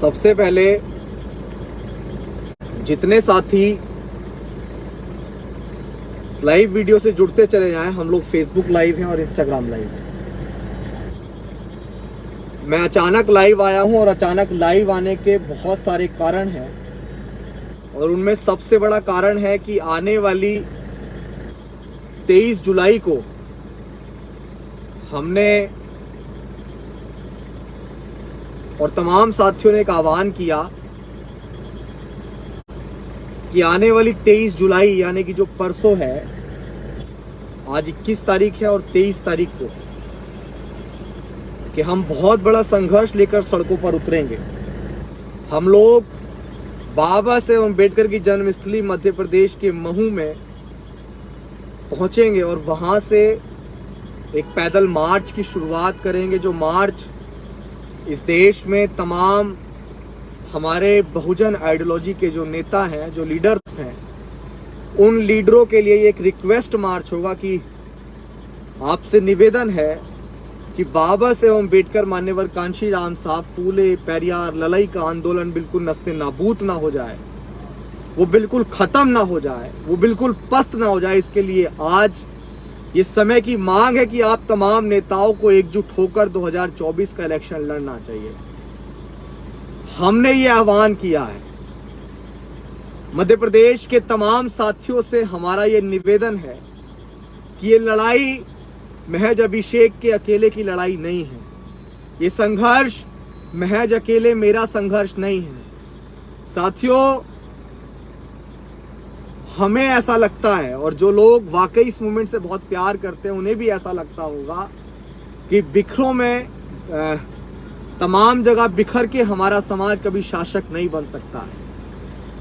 सबसे पहले जितने साथी लाइव वीडियो से जुड़ते चले जाएं, हम लोग फेसबुक लाइव हैं और इंस्टाग्राम लाइव हैं। मैं अचानक लाइव आया हूं और अचानक लाइव आने के बहुत सारे कारण हैं और उनमें सबसे बड़ा कारण है कि आने वाली 23 जुलाई को हमने और तमाम साथियों ने एक आह्वान किया कि आने वाली 23 जुलाई यानी कि जो परसों है, आज 21 तारीख है और 23 तारीख को कि हम बहुत बड़ा संघर्ष लेकर सड़कों पर उतरेंगे। हम लोग बाबा साहेब अम्बेडकर की जन्मस्थली मध्य प्रदेश के महू में पहुंचेंगे और वहां से एक पैदल मार्च की शुरुआत करेंगे। जो मार्च इस देश में तमाम हमारे बहुजन आइडियोलॉजी के जो नेता हैं, जो लीडर्स हैं, उन लीडरों के लिए एक रिक्वेस्ट मार्च होगा कि आपसे निवेदन है कि बाबा साहेब अम्बेडकर, मान्यवर कांशीराम साहब, फूले, पेरियार, लड़ाई का आंदोलन बिल्कुल नस्ते नाबूद ना हो जाए, वो बिल्कुल खत्म ना हो जाए, वो बिल्कुल पस्त ना हो जाए। इसके लिए आज ये समय की मांग है कि आप तमाम नेताओं को एकजुट होकर 2024 का इलेक्शन लड़ना चाहिए। हमने ये आह्वान किया है। मध्य प्रदेश के तमाम साथियों से हमारा ये निवेदन है कि ये लड़ाई महज अभिषेक के अकेले की लड़ाई नहीं है। ये संघर्ष महज अकेले मेरा संघर्ष नहीं है। साथियों, हमें ऐसा लगता है और जो लोग वाकई इस मूवमेंट से बहुत प्यार करते हैं उन्हें भी ऐसा लगता होगा कि बिखरों में तमाम जगह बिखर के हमारा समाज कभी शासक नहीं बन सकता है।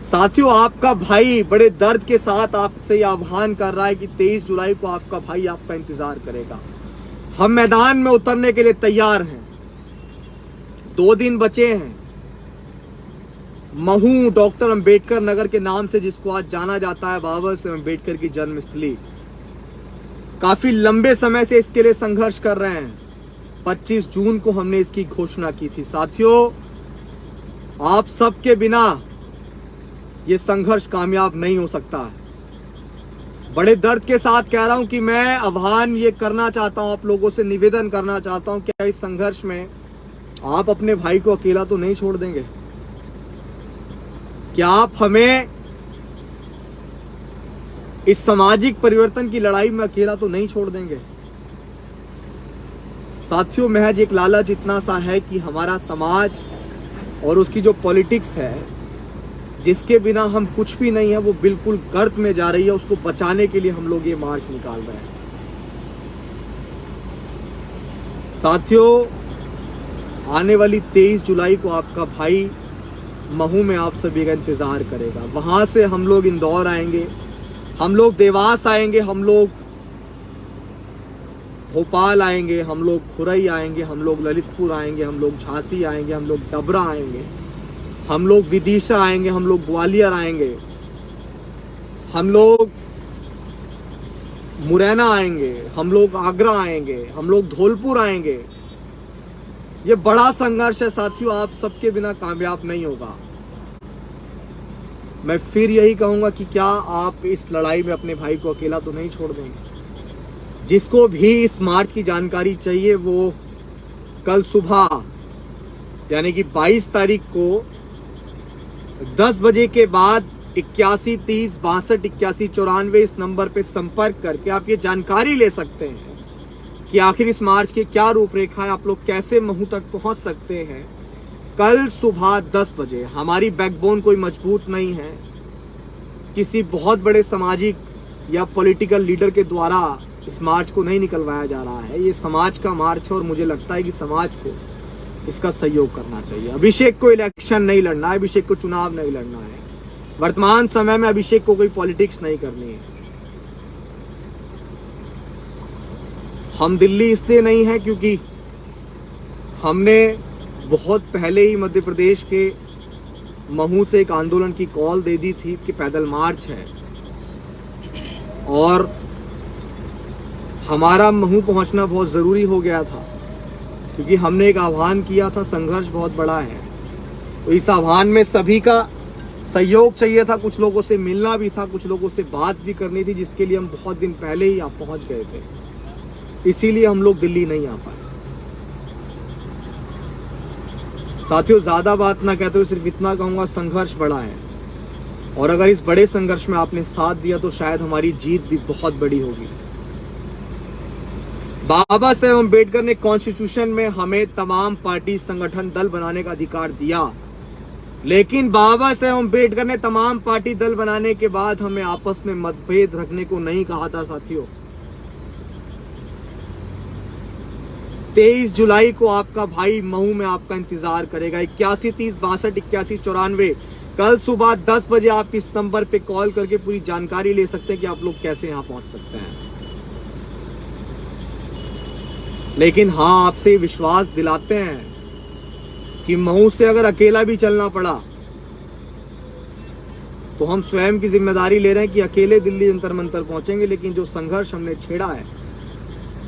साथियों, आपका भाई बड़े दर्द के साथ आपसे यह आह्वान कर रहा है कि 23 जुलाई को आपका भाई आपका इंतजार करेगा। हम मैदान में उतरने के लिए तैयार हैं। 2 दिन बचे हैं। महू डॉक्टर अंबेडकर नगर के नाम से जिसको आज जाना जाता है, बाबा साहेब अम्बेडकर की जन्मस्थली, काफी लंबे समय से इसके लिए संघर्ष कर रहे हैं। 25 जून को हमने इसकी घोषणा की थी। साथियों, आप सबके बिना ये संघर्ष कामयाब नहीं हो सकता है। बड़े दर्द के साथ कह रहा हूं कि मैं आह्वान ये करना चाहता हूं, आप लोगों से निवेदन करना चाहता हूं, क्या इस संघर्ष में आप अपने भाई को अकेला तो नहीं छोड़ देंगे? क्या आप हमें इस सामाजिक परिवर्तन की लड़ाई में अकेला तो नहीं छोड़ देंगे? साथियों, महज एक लालच इतना सा है कि हमारा समाज और उसकी जो पॉलिटिक्स है, जिसके बिना हम कुछ भी नहीं है, वो बिल्कुल गर्त में जा रही है। उसको बचाने के लिए हम लोग ये मार्च निकाल रहे हैं। साथियों, आने वाली 23 जुलाई को आपका भाई महू में आप सभी का इंतजार करेगा। वहां से हम लोग इंदौर आएंगे, हम लोग देवास आएंगे, हम लोग भोपाल आएंगे, हम लोग खुरई आएंगे, हम लोग ललितपुर आएंगे, हम लोग झांसी आएंगे, हम लोग डबरा आएंगे, हम लोग विदिशा आएंगे, हम लोग ग्वालियर आएंगे, हम लोग मुरैना आएंगे, हम लोग आगरा आएंगे, हम लोग धौलपुर आएंगे। ये बड़ा संघर्ष है साथियों, आप सबके बिना कामयाब नहीं होगा। मैं फिर यही कहूंगा कि क्या आप इस लड़ाई में अपने भाई को अकेला तो नहीं छोड़ देंगे? जिसको भी इस मार्च की जानकारी चाहिए वो कल सुबह यानी कि 22 तारीख को 10 बजे के बाद 81 30 62 81 94 इस नंबर पे संपर्क करके आप ये जानकारी ले सकते हैं कि आखिर इस मार्च की क्या रूपरेखा है, आप लोग कैसे महू तक पहुंच सकते हैं। कल सुबह 10 बजे हमारी बैकबोन कोई मजबूत नहीं है, किसी बहुत बड़े सामाजिक या पॉलिटिकल लीडर के द्वारा इस मार्च को नहीं निकलवाया जा रहा है। ये समाज का मार्च है और मुझे लगता है कि समाज को इसका सहयोग करना चाहिए। अभिषेक को इलेक्शन नहीं लड़ना है, अभिषेक को चुनाव नहीं लड़ना है। वर्तमान समय में अभिषेक को कोई पॉलिटिक्स नहीं करनी है। हम दिल्ली इसलिए नहीं है क्योंकि हमने बहुत पहले ही मध्य प्रदेश के महू से एक आंदोलन की कॉल दे दी थी कि पैदल मार्च है, और हमारा महू पहुंचना बहुत ज़रूरी हो गया था क्योंकि हमने एक आह्वान किया था। संघर्ष बहुत बड़ा है तो इस आह्वान में सभी का सहयोग चाहिए था, कुछ लोगों से मिलना भी था, कुछ लोगों से बात भी करनी थी, जिसके लिए हम बहुत दिन पहले ही आप पहुंच गए थे, इसीलिए हम लोग दिल्ली नहीं आ पाए। साथियों, ज्यादा बात ना कहते हुए सिर्फ इतना कहूंगा, संघर्ष बड़ा है और अगर इस बड़े संघर्ष में आपने साथ दिया तो शायद हमारी जीत भी बहुत बड़ी होगी। बाबा साहेब अम्बेडकर ने कॉन्स्टिट्यूशन में हमें तमाम पार्टी संगठन दल बनाने का अधिकार दिया, लेकिन बाबा साहेब अम्बेडकर ने तमाम पार्टी दल बनाने के बाद हमें आपस में मतभेद रखने को नहीं कहा था। साथियों, 23 जुलाई को आपका भाई महू में आपका इंतजार करेगा। 81 30 62 81 94 कल सुबह 10 बजे आप इस नंबर पे कॉल करके पूरी जानकारी ले सकते हैं कि आप लोग कैसे यहां पहुंच सकते हैं। लेकिन हाँ, आपसे विश्वास दिलाते हैं कि महू से अगर अकेला भी चलना पड़ा तो हम स्वयं की जिम्मेदारी ले रहे हैं कि अकेले दिल्ली जंतर मंतर पहुंचेंगे, लेकिन जो संघर्ष हमने छेड़ा है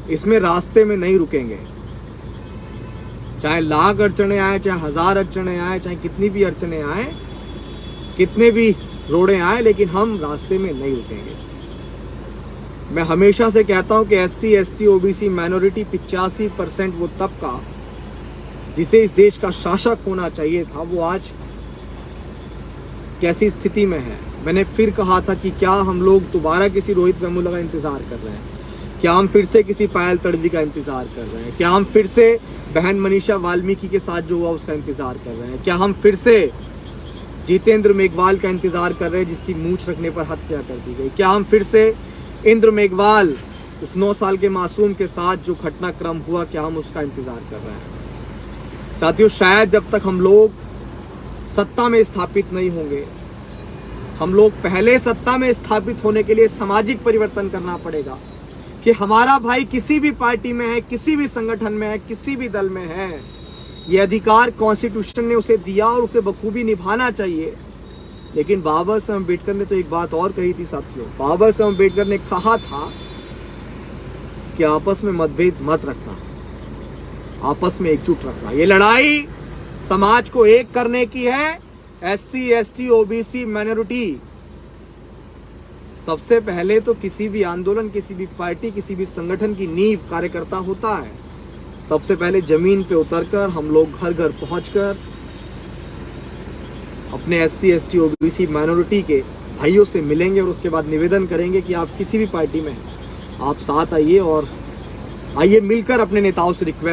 इसमें रास्ते में नहीं रुकेंगे। चाहे लाख अड़चने आए, चाहे 1000 अड़चने आए, चाहे कितनी भी अड़चने आए, कितने भी रोड़े आए, लेकिन हम रास्ते में नहीं रुकेंगे। मैं हमेशा से कहता हूं कि SC ST OBC माइनॉरिटी 85% वो तबका जिसे इस देश का शासक होना चाहिए था, वो आज कैसी स्थिति में है। मैंने फिर कहा था कि क्या हम लोग दोबारा किसी रोहित वेमुला का इंतजार कर रहे हैं? क्या हम फिर से किसी पायल तड़वी का इंतजार कर रहे हैं? क्या हम फिर से बहन मनीषा वाल्मीकि के साथ जो हुआ उसका इंतजार कर रहे हैं? क्या हम फिर से जितेंद्र मेघवाल का इंतजार कर रहे हैं जिसकी मूंछ रखने पर हत्या कर दी गई? क्या हम फिर से इंद्र मेघवाल, उस 9 साल के मासूम के साथ जो घटनाक्रम हुआ, क्या हम उसका इंतजार कर रहे हैं? साथियों, शायद जब तक हम लोग सत्ता में स्थापित नहीं होंगे, हम लोग पहले सत्ता में स्थापित होने के लिए सामाजिक परिवर्तन करना पड़ेगा कि हमारा भाई किसी भी पार्टी में है, किसी भी संगठन में है, किसी भी दल में है, ये अधिकार कॉन्स्टिट्यूशन ने उसे दिया और उसे बखूबी निभाना चाहिए। लेकिन बाबा साहब अम्बेडकर ने तो एक बात और कही थी साथियों। बाबा साहब अम्बेडकर ने कहा था कि आपस में मतभेद मत रखना, आपस में एकजुट रखना। ये लड़ाई समाज को एक करने की है। SC ST OBC माइनॉरिटी, सबसे पहले तो किसी भी आंदोलन, किसी भी पार्टी, किसी भी संगठन की नींव कार्यकर्ता होता है। सबसे पहले जमीन पे उतरकर हम लोग घर घर पहुंचकर अपने SC ST OBC माइनॉरिटी के भाइयों से मिलेंगे और उसके बाद निवेदन करेंगे कि आप किसी भी पार्टी में आप साथ आइए और आइए मिलकर अपने नेताओं से रिक्वेस्ट